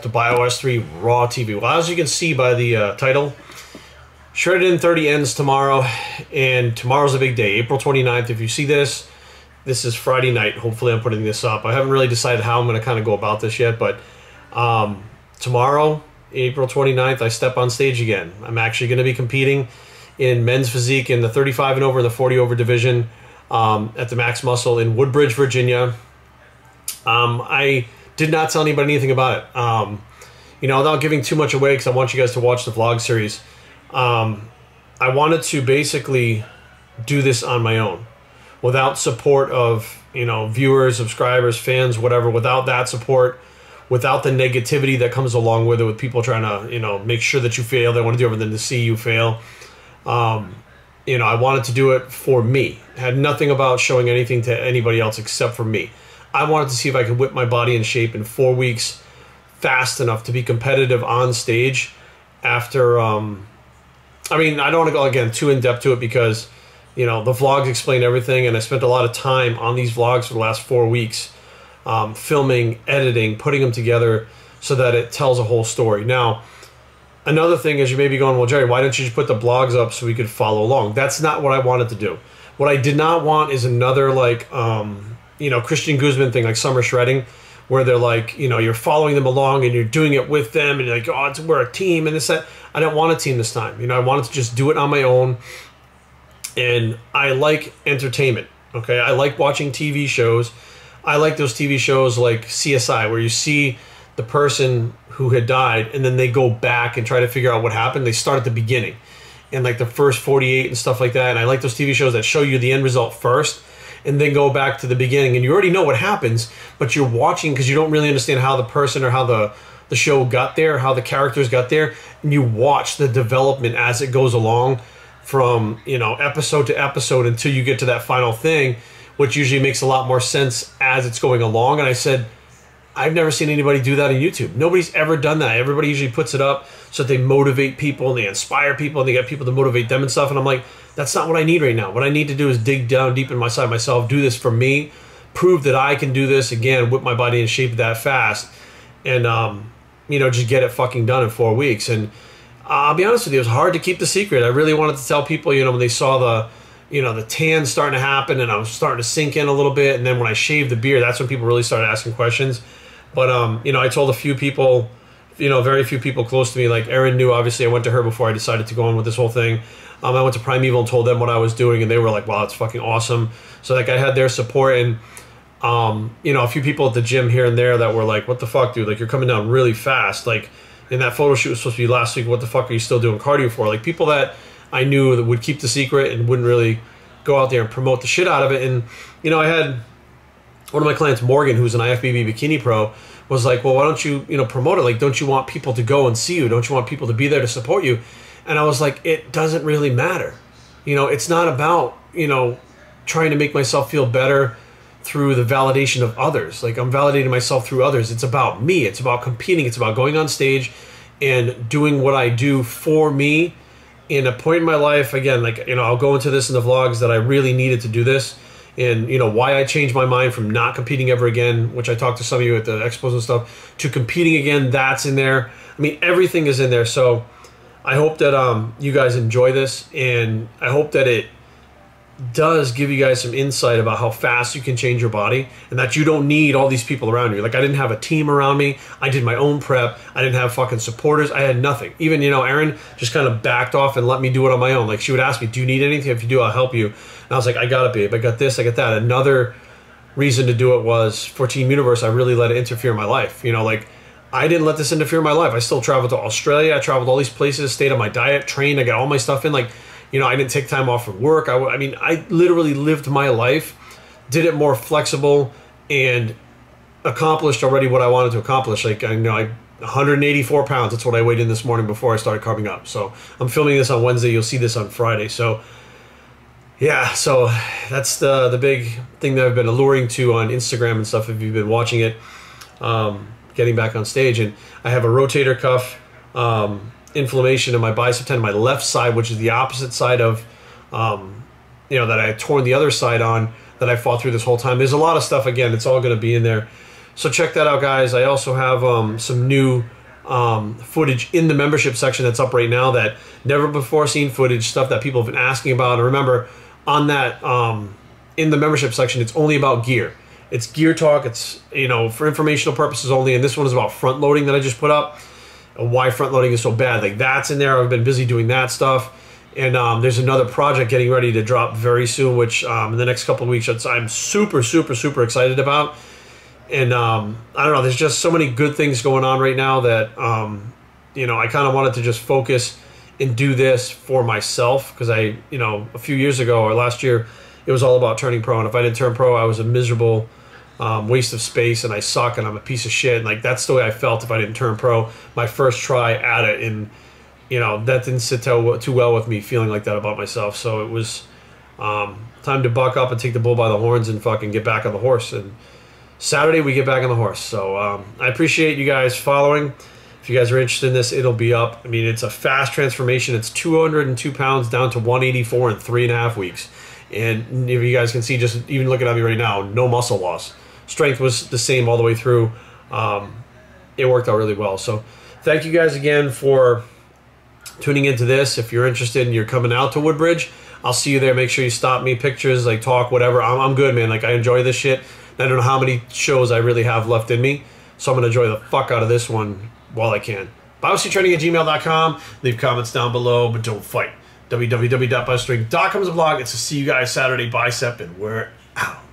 the BioS 3 Raw TV. Well, as you can see by the title, Shredded in 30 ends tomorrow, and tomorrow's a big day, April 29th. If you see this, this is Friday night. Hopefully I'm putting this up. I haven't really decided how I'm going to kind of go about this yet, but tomorrow, April 29th, I step on stage again. I'm actually going to be competing in men's physique in the 35 and over and the 40 over division at the Max Muscle in Woodbridge, Virginia. I did not tell anybody anything about it. You know, without giving too much away, because I want you guys to watch the vlog series. I wanted to basically do this on my own, without support of, you know, viewers, subscribers, fans, whatever. Without that support, without the negativity that comes along with it, with people trying to, you know, make sure that you fail. They want to do everything to see you fail. You know, I wanted to do it for me. It had nothing about showing anything to anybody else except for me. I wanted to see if I could whip my body in shape in 4 weeks fast enough to be competitive on stage after, I mean, I don't want to go, again, too in-depth to it because, you know, the vlogs explain everything, and I spent a lot of time on these vlogs for the last 4 weeks, filming, editing, putting them together so that it tells a whole story. Now, another thing is you may be going, well, Jerry, why don't you just put the blogs up so we could follow along? That's not what I wanted to do. What I did not want is another, like, you know, Christian Guzman thing, like summer shredding, where they're like, you know, you're following them along and you're doing it with them and you're like, oh, we're a team and this, that. I don't want a team this time. You know, I wanted to just do it on my own. And I like entertainment, okay? I like watching TV shows. I like those TV shows like CSI, where you see the person who had died and then they go back and try to figure out what happened. They start at the beginning and like the first 48 and stuff like that. And I like those TV shows that show you the end result first and then go back to the beginning. And you already know what happens, but you're watching because you don't really understand how the person or how the show got there, how the characters got there. And you watch the development as it goes along from, you know, episode to episode until you get to that final thing, which usually makes a lot more sense as it's going along. And I said, I've never seen anybody do that on YouTube. Nobody's ever done that. Everybody usually puts it up so that they motivate people and they inspire people and they get people to motivate them and stuff. And I'm like, that's not what I need right now. What I need to do is dig down deep in myself, do this for me, prove that I can do this again, whip my body in shape that fast, and you know, just get it fucking done in 4 weeks. And I'll be honest with you, it was hard to keep the secret. I really wanted to tell people, you know, when they saw the, you know, the tan starting to happen and I was starting to sink in a little bit, and then when I shaved the beard, that's when people really started asking questions. But you know, I told a few people, you know, very few people close to me, like Erin knew, obviously I went to her before I decided to go on with this whole thing. I went to Primeval and told them what I was doing, and they were like, wow, it's fucking awesome. So like I had their support, and you know, a few people at the gym here and there that were like, what the fuck, dude, like you're coming down really fast. Like, and that photo shoot was supposed to be last week. What the fuck are you still doing cardio for? Like people that I knew that would keep the secret and wouldn't really go out there and promote the shit out of it. And, you know, I had one of my clients, Morgan, who's an IFBB bikini pro, was like, well, why don't you, you know, promote it? Like, don't you want people to go and see you? Don't you want people to be there to support you? And I was like, it doesn't really matter. You know, it's not about, you know, trying to make myself feel better through the validation of others. Like, I'm validating myself through others. It's about me. It's about competing. It's about going on stage and doing what I do for me. In a point in my life, again, like, you know, I'll go into this in the vlogs, that I really needed to do this. And, you know, why I changed my mind from not competing ever again, which I talked to some of you at the expos and stuff, to competing again, that's in there. I mean, everything is in there. So I hope that you guys enjoy this, and I hope that it does give you guys some insight about how fast you can change your body, and that you don't need all these people around you. Like, I didn't have a team around me. I did my own prep. I didn't have fucking supporters. I had nothing. Even, you know, Erin just kind of backed off and let me do it on my own. Like, she would ask me, do you need anything? If you do, I'll help you. And I was like, I got it, babe. I got this, I got that. Another reason to do it was for Team Universe. I really let it interfere in my life. You know, like, I didn't let this interfere in my life. I still traveled to Australia. I traveled all these places, stayed on my diet, trained. I got all my stuff in. Like, you know, I didn't take time off from work. I mean, I literally lived my life, did it more flexible, and accomplished already what I wanted to accomplish. Like, I know 184 pounds. That's what I weighed in this morning before I started carving up. So I'm filming this on Wednesday. You'll see this on Friday. So yeah, so that's the big thing that I've been alluring to on Instagram and stuff, if you've been watching it, getting back on stage. And I have a rotator cuff inflammation in my bicep tendon, my left side, which is the opposite side of, you know, that I had torn the other side on, that I fought through this whole time. There's a lot of stuff, again, it's all going to be in there. So check that out, guys. I also have some new footage in the membership section that's up right now, that never before seen footage, stuff that people have been asking about. And remember, on that in the membership section, it's only about gear. It's gear talk. It's, you know, for informational purposes only. And this one is about front loading that I just put up, and why front loading is so bad. Like, that's in there. I've been busy doing that stuff. And there's another project getting ready to drop very soon, which in the next couple of weeks I'm super, super, super excited about. And I don't know, there's just so many good things going on right now that, you know, I kind of wanted to just focus and do this for myself, because I, you know, a few years ago or last year, it was all about turning pro. And if I didn't turn pro, I was a miserable waste of space, and I suck, and I'm a piece of shit. And like, that's the way I felt if I didn't turn pro my first try at it. And, you know, that didn't sit too well with me, feeling like that about myself. So it was time to buck up and take the bull by the horns and fucking get back on the horse. And Saturday we get back on the horse. So I appreciate you guys following. If you guys are interested in this, it'll be up. I mean, it's a fast transformation. It's 202 pounds down to 184 in 3.5 weeks. And if you guys can see, just even looking at me right now, no muscle loss. Strength was the same all the way through. It worked out really well. So thank you guys again for tuning into this. If you're interested and you're coming out to Woodbridge, I'll see you there. Make sure you stop me, pictures, like, talk, whatever. I'm good, man. Like, I enjoy this shit. I don't know how many shows I really have left in me, so I'm going to enjoy the fuck out of this one while I can. BioCtraining@gmail.com. Leave comments down below, but don't fight. www.biostrength.com is a blog. It's to see you guys Saturday. Bicep, and we're out.